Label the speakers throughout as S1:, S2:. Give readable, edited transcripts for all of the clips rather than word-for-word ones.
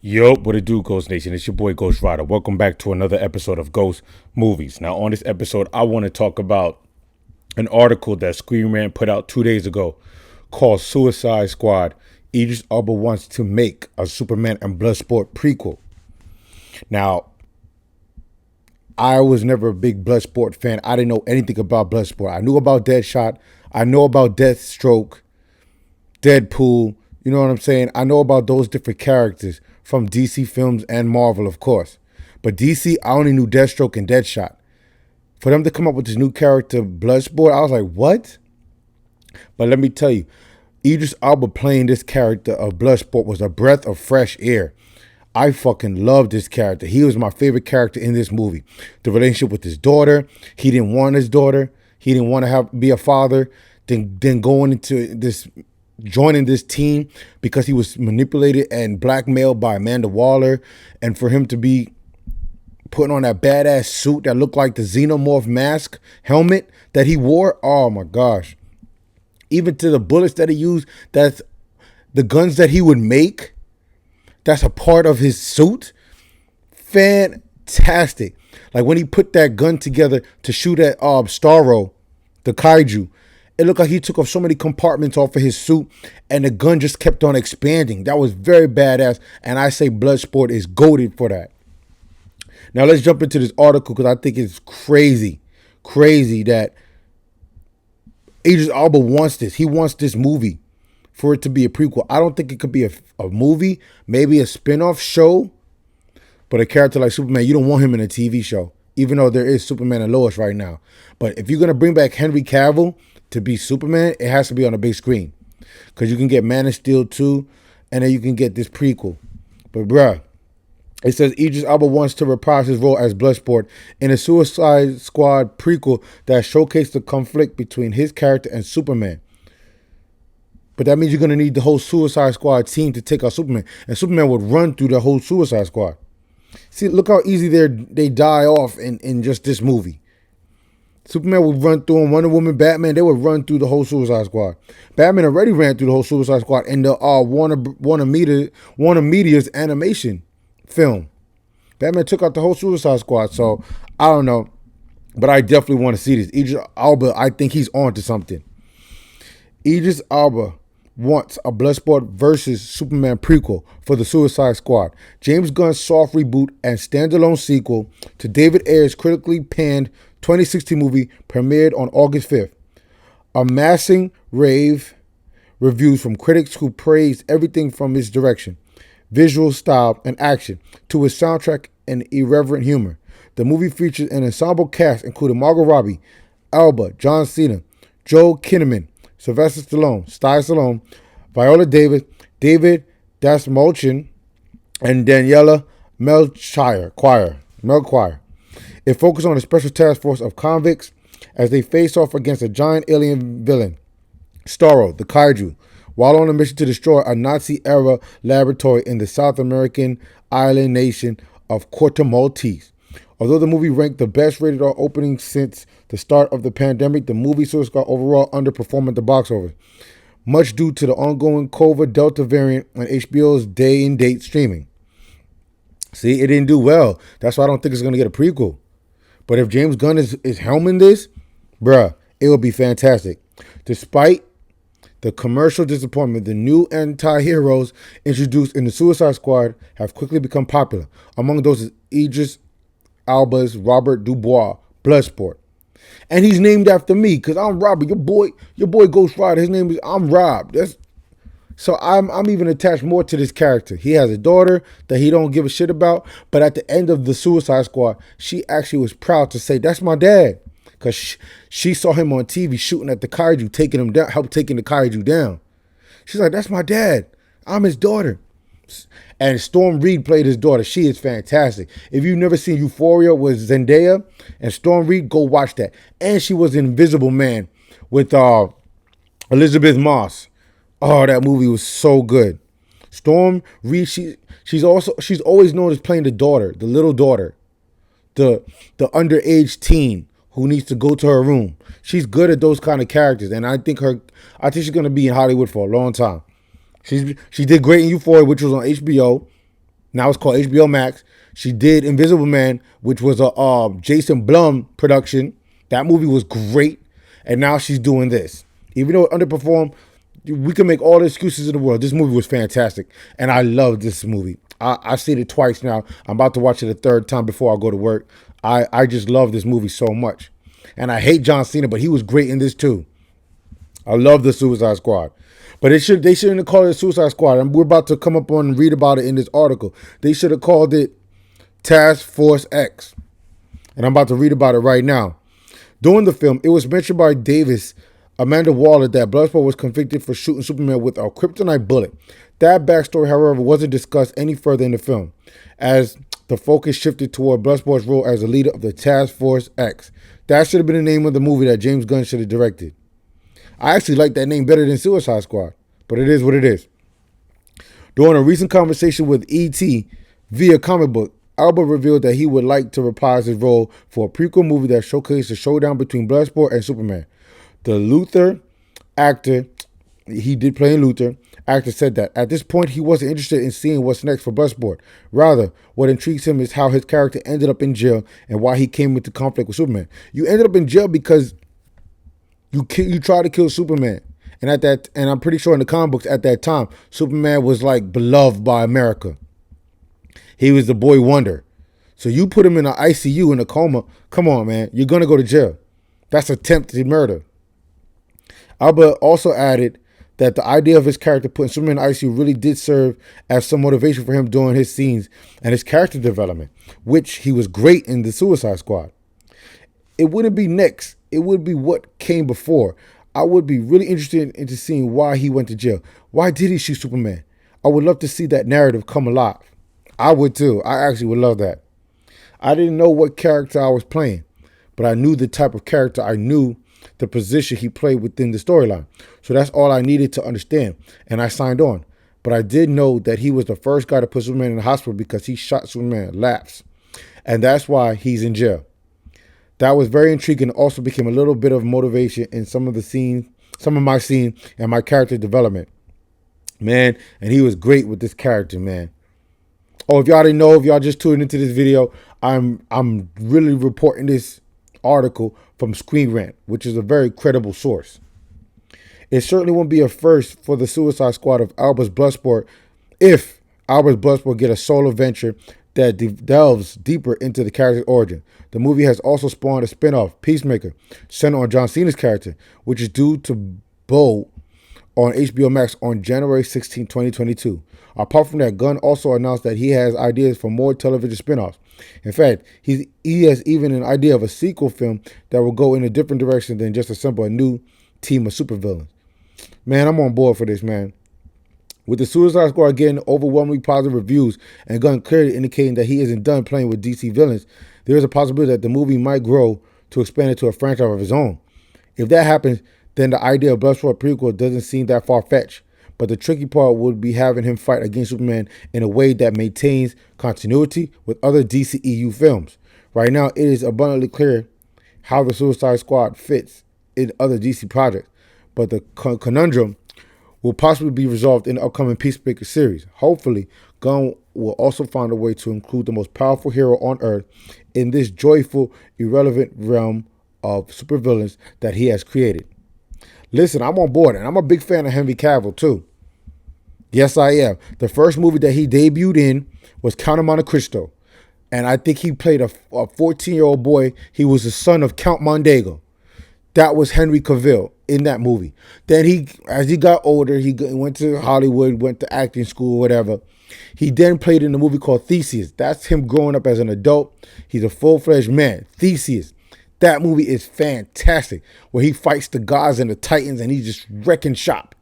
S1: Yo, what it do, Ghost Nation? It's your boy Ghost Rider. Welcome back to another episode of Ghost Movies. Now, on this episode, I want to talk about an article that Screen Rant put out 2 days ago called Suicide Squad. Idris Elba wants to make a Superman and Bloodsport prequel. Now, I was never a big Bloodsport fan. I didn't know anything about Bloodsport. I knew about Deadshot. I know about Deathstroke, Deadpool. You know what I'm saying? I know about those different characters from DC films and Marvel, of course. But DC, I only knew Deathstroke and Deadshot. For them to come up with this new character, Bloodsport, I was like, what? But let me tell you, Idris Elba playing this character of Bloodsport was a breath of fresh air. I fucking love this character. He was my favorite character in this movie. The relationship with his daughter. He didn't want his daughter. He didn't want to be a father. Then going into this, joining this team because he was manipulated and blackmailed by Amanda Waller, and for him to be putting on that badass suit that looked like the xenomorph mask helmet that he wore. Oh my gosh. Even to the bullets that he used, that's the guns that he would make. That's a part of his suit. Fantastic. Like when he put that gun together to shoot at Starro, the kaiju, it looked like he took off so many compartments off of his suit and the gun just kept on expanding. That was very badass. And I say Bloodsport is goated for that. Now let's jump into this article because I think it's crazy that Idris Elba wants this. He wants this movie for it to be a prequel. I don't think it could be a movie, maybe a spin-off show, but a character like Superman, you don't want him in a TV show, even though there is Superman and Lois right now. But if you're going to bring back Henry Cavill to be Superman, it has to be on a big screen because you can get Man of Steel 2, and then you can get this prequel. But bruh, it says Idris Elba wants to reprise his role as Bloodsport in a Suicide Squad prequel that showcased the conflict between his character and Superman. But that means you're going to need the whole Suicide Squad team to take out Superman. And Superman would run through the whole Suicide Squad. See, look how easy they die off in just this movie. Superman would run through them. Wonder Woman, Batman, they would run through the whole Suicide Squad. Batman already ran through the whole Suicide Squad in the Warner Media's animation film. Batman took out the whole Suicide Squad. So, I don't know. But I definitely want to see this. Idris Elba, I think he's on to something. Idris Elba wants a Bloodsport versus Superman prequel for the Suicide Squad. James Gunn's soft reboot and standalone sequel to David Ayer's critically panned 2016 movie premiered on August 5th, amassing rave reviews from critics who praised everything from his direction, visual style, and action to his soundtrack and irreverent humor. The movie features an ensemble cast including Margot Robbie, Elba, John Cena, Joel Kinnaman, Sylvester Stallone, Sty Stallone, Viola Davis, David Dastmalchian, and Daniela Melchior. It focused on a special task force of convicts as they face off against a giant alien villain, Starro, the kaiju, while on a mission to destroy a Nazi-era laboratory in the South American island nation of Corto Maltese. Although the movie ranked the best rated R opening since the start of the pandemic, the movie Suicide Squad overall underperformed at the box office, much due to the ongoing COVID Delta variant and HBO's day-and-date streaming. See, it didn't do well. That's why I don't think it's going to get a prequel. But if James Gunn is helming this, bruh, it will be fantastic. Despite the commercial disappointment, the new anti-heroes introduced in the Suicide Squad have quickly become popular. Among those is Idris Elba's Robert Dubois, Bloodsport. And he's named after me, because I'm Robert, your boy Ghost Rider. His name is, I'm Rob. So I'm even attached more to this character. He has a daughter that he don't give a shit about, but at the end of the Suicide Squad, she actually was proud to say, that's my dad. Because she saw him on TV shooting at the kaiju, taking him down, helped taking the kaiju down. She's like, that's my dad. I'm his daughter. And Storm Reed played his daughter. She is fantastic. If you've never seen Euphoria with Zendaya and Storm Reed, go watch that. And she was in Invisible Man with Elizabeth Moss. Oh, that movie was so good. Storm Reed, she's always known as playing the daughter, the little daughter, the underage teen who needs to go to her room. She's good at those kind of characters, and I think she's gonna be in Hollywood for a long time. She did great in Euphoria, which was on HBO. Now it's called HBO Max. She did Invisible Man, which was a Jason Blum production. That movie was great. And now she's doing this. Even though it underperformed, we can make all the excuses in the world. This movie was fantastic. And I love this movie. I've seen it twice now. I'm about to watch it a third time before I go to work. I just love this movie so much. And I hate John Cena, but he was great in this too. I love the Suicide Squad. But they shouldn't have called it Suicide Squad. And we're about to come up on and read about it in this article. They should have called it Task Force X. And I'm about to read about it right now. During the film, it was mentioned by Davis, Amanda Waller, that Bloodsport was convicted for shooting Superman with a kryptonite bullet. That backstory, however, wasn't discussed any further in the film, as the focus shifted toward Bloodsport's role as the leader of the Task Force X. That should have been the name of the movie that James Gunn should have directed. I actually like that name better than Suicide Squad, but it is what it is. During a recent conversation with E.T. via comic book, Alba revealed that he would like to reprise his role for a prequel movie that showcased the showdown between Bloodsport and Superman. The Luthor actor, he did play in Luthor, actor said that at this point he wasn't interested in seeing what's next for Bloodsport. Rather, what intrigues him is how his character ended up in jail and why he came into conflict with Superman. You ended up in jail because you tried to kill Superman. And I'm pretty sure in the comic books at that time, Superman was like beloved by America. He was the boy wonder. So you put him in an ICU in a coma. Come on, man. You're going to go to jail. That's attempted murder. Alba also added that the idea of his character putting Superman in the ICU really did serve as some motivation for him during his scenes and his character development, which he was great in the Suicide Squad. It wouldn't be next. It would be what came before. I would be really interested into seeing why he went to jail. Why did he shoot Superman? I would love to see that narrative come alive. I would too. I actually would love that. I didn't know what character I was playing, but I knew the type of character. I knew the position he played within the storyline. So that's all I needed to understand, and I signed on. But I did know that he was the first guy to put Superman in the hospital because he shot Superman laps, and that's why he's in jail. That was very intriguing. It also became a little bit of motivation in some of my scene and my character development. Man, and he was great with this character, man. Oh, if y'all didn't know, if y'all just tuned into this video, I'm really reporting this article from Screen Rant, which is a very credible source. It certainly won't be a first for the Suicide Squad of Alba's Bloodsport if Alba's Bloodsport get a solo venture that delves deeper into the character's origin. The movie has also spawned a spin-off, Peacemaker, centered on John Cena's character, which is due to bolt on HBO Max on January 16, 2022. Apart from that, Gunn also announced that he has ideas for more television spin-offs. In fact, he has even an idea of a sequel film that will go in a different direction than just assemble a new team of supervillains. Man, I'm on board for this, man. With the Suicide Squad getting overwhelmingly positive reviews and Gunn clearly indicating that he isn't done playing with DC villains, there is a possibility that the movie might grow to expand into a franchise of his own. If that happens, then the idea of Bloodsport prequel doesn't seem that far-fetched. But the tricky part would be having him fight against Superman in a way that maintains continuity with other DCEU films. Right now, it is abundantly clear how the Suicide Squad fits in other DC projects, but the conundrum will possibly be resolved in the upcoming Peacemaker series. Hopefully, Gunn will also find a way to include the most powerful hero on Earth in this joyful, irrelevant realm of supervillains that he has created. Listen, I'm on board, and I'm a big fan of Henry Cavill, too. Yes, I am. The first movie that he debuted in was Count of Monte Cristo, and I think he played a 14-year-old boy. He was the son of Count Mondego. That was Henry Cavill in that movie. Then as he got older, he went to Hollywood, went to acting school, whatever. He then played in a movie called Theseus. That's him growing up as an adult. He's a full-fledged man. Theseus. That movie is fantastic, where he fights the gods and the titans, and he's just wrecking shop.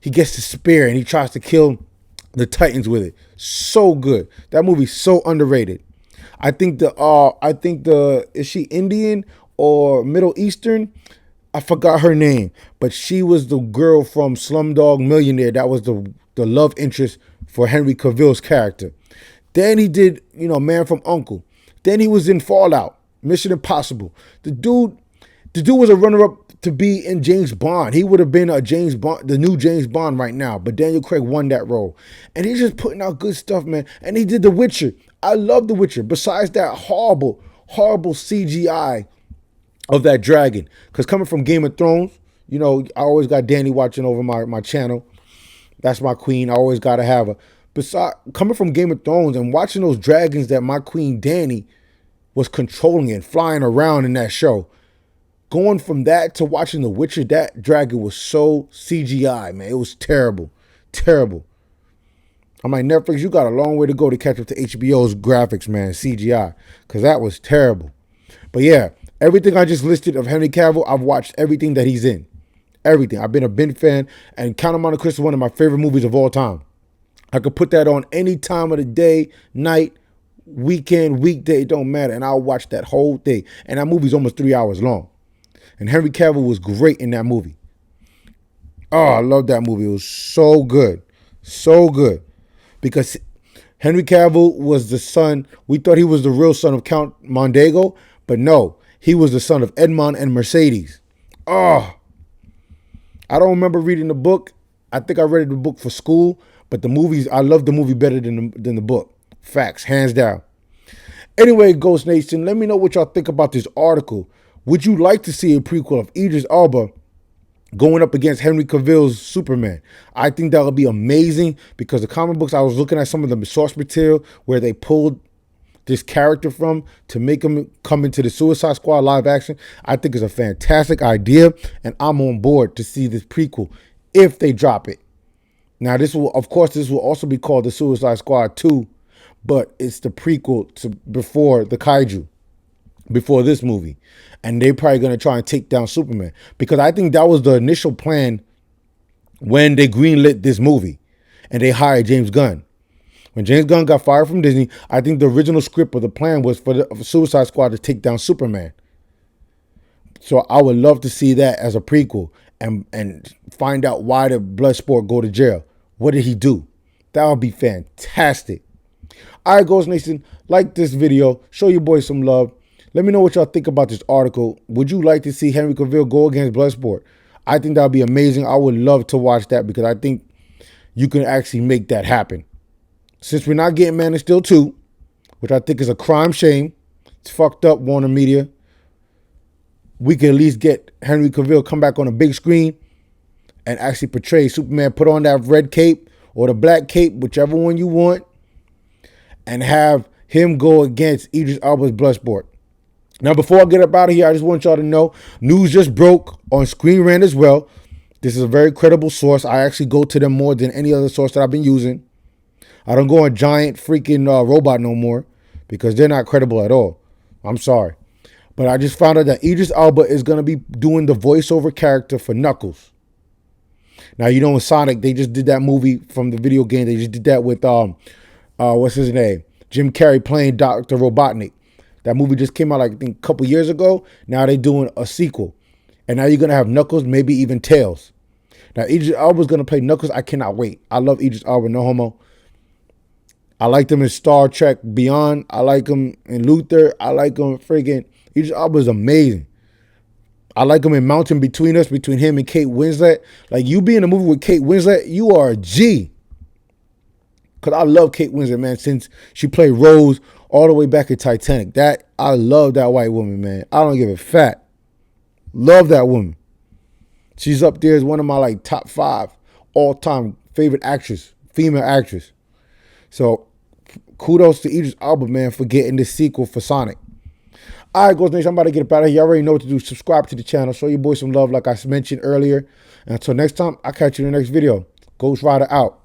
S1: He gets the spear, and he tries to kill the titans with it. So good. That movie's so underrated. I think is she Indian or Middle Eastern? I forgot her name, but she was the girl from Slumdog Millionaire. That was the love interest for Henry Cavill's character. Then he did, Man from U.N.C.L.E. Then he was in Fallout. Mission Impossible. The dude, The dude was a runner-up to be in James Bond. He would have been a James Bond, the new James Bond right now. But Daniel Craig won that role. And he's just putting out good stuff, man. And he did The Witcher. I love The Witcher. Besides that horrible, horrible CGI of that dragon. Because coming from Game of Thrones, you know, I always got Danny watching over my channel. That's my queen. I always got to have her. Besides, coming from Game of Thrones and watching those dragons that my queen Danny was controlling and flying around in that show. Going from that to watching The Witcher, that dragon was so CGI, man. It was terrible. Terrible. I'm like, Netflix, you got a long way to go to catch up to HBO's graphics, man, CGI. Because that was terrible. But yeah, everything I just listed of Henry Cavill, I've watched everything that he's in. Everything. I've been a big fan. And Count of Monte Cristo is one of my favorite movies of all time. I could put that on any time of the day, night, weekend, weekday. It don't matter. And I'll watch that whole thing. And that movie's almost 3 hours long. And Henry Cavill was great in that movie. Oh, I love that movie. It was so good. So good. Because Henry Cavill was the son. We thought he was the real son of Count Mondego. But no, he was the son of Edmond and Mercedes. Oh, I don't remember reading the book. I think I read the book for school. But the movies, I love the movie better than the book. Facts, hands down. Anyway, Ghost Nation, let me know what y'all think about this article. Would you like to see a prequel of Idris Elba going up against Henry Cavill's Superman? I think that would be amazing because the comic books, I was looking at some of the source material where they pulled this character from to make him come into the Suicide Squad live action. I think it's a fantastic idea, and I'm on board to see this prequel if they drop it. Now, this will also be called the Suicide Squad 2, but it's the prequel to before the Kaiju, before this movie. And they're probably going to try and take down Superman. Because I think that was the initial plan when they greenlit this movie and they hired James Gunn. When James Gunn got fired from Disney, I think the original script of the plan was for the Suicide Squad to take down Superman. So I would love to see that as a prequel and find out why did Bloodsport go to jail. What did he do? That would be fantastic. All right, Ghost Nation, like this video. Show your boys some love. Let me know what y'all think about this article. Would you like to see Henry Cavill go against Bloodsport? I think that would be amazing. I would love to watch that because I think you can actually make that happen. Since we're not getting Man of Steel 2, which I think is a crime shame. It's fucked up, Warner Media. We can at least get Henry Cavill come back on a big screen and actually portray Superman, put on that red cape or the black cape, whichever one you want, and have him go against Idris Elba's Bloodsport. Now, before I get up out of here, I just want y'all to know, news just broke on Screen Rant as well. This is a very credible source. I actually go to them more than any other source that I've been using. I don't go on Giant freaking Robot no more because they're not credible at all. I'm sorry. But I just found out that Idris Elba is going to be doing the voiceover character for Knuckles. Now, you know in Sonic, they just did that movie from the video game. They just did that with, what's his name? Jim Carrey playing Dr. Robotnik. That movie just came out like I think a couple years ago. Now they're doing a sequel. And now you're going to have Knuckles, maybe even Tails. Now Idris Elba's going to play Knuckles. I cannot wait. I love Idris Elba, no homo. I liked him in Star Trek Beyond. I like him in Luther. I like him friggin' Idris Elba is amazing. I like him in Mountain Between Us, between him and Kate Winslet. Like, you be in a movie with Kate Winslet, you are a G. Because I love Kate Winslet, man, since she played Rose all the way back in Titanic. I love that white woman, man. I don't give a fat. Love that woman. She's up there as one of my, like, top 5 all-time favorite actress, female actress. So, kudos to Idris Elba, man, for getting this sequel for Sonic. All right, Ghost Nation, I'm about to get up out of here. You already know what to do. Subscribe to the channel. Show your boys some love like I mentioned earlier. And until next time, I'll catch you in the next video. Ghost Rider out.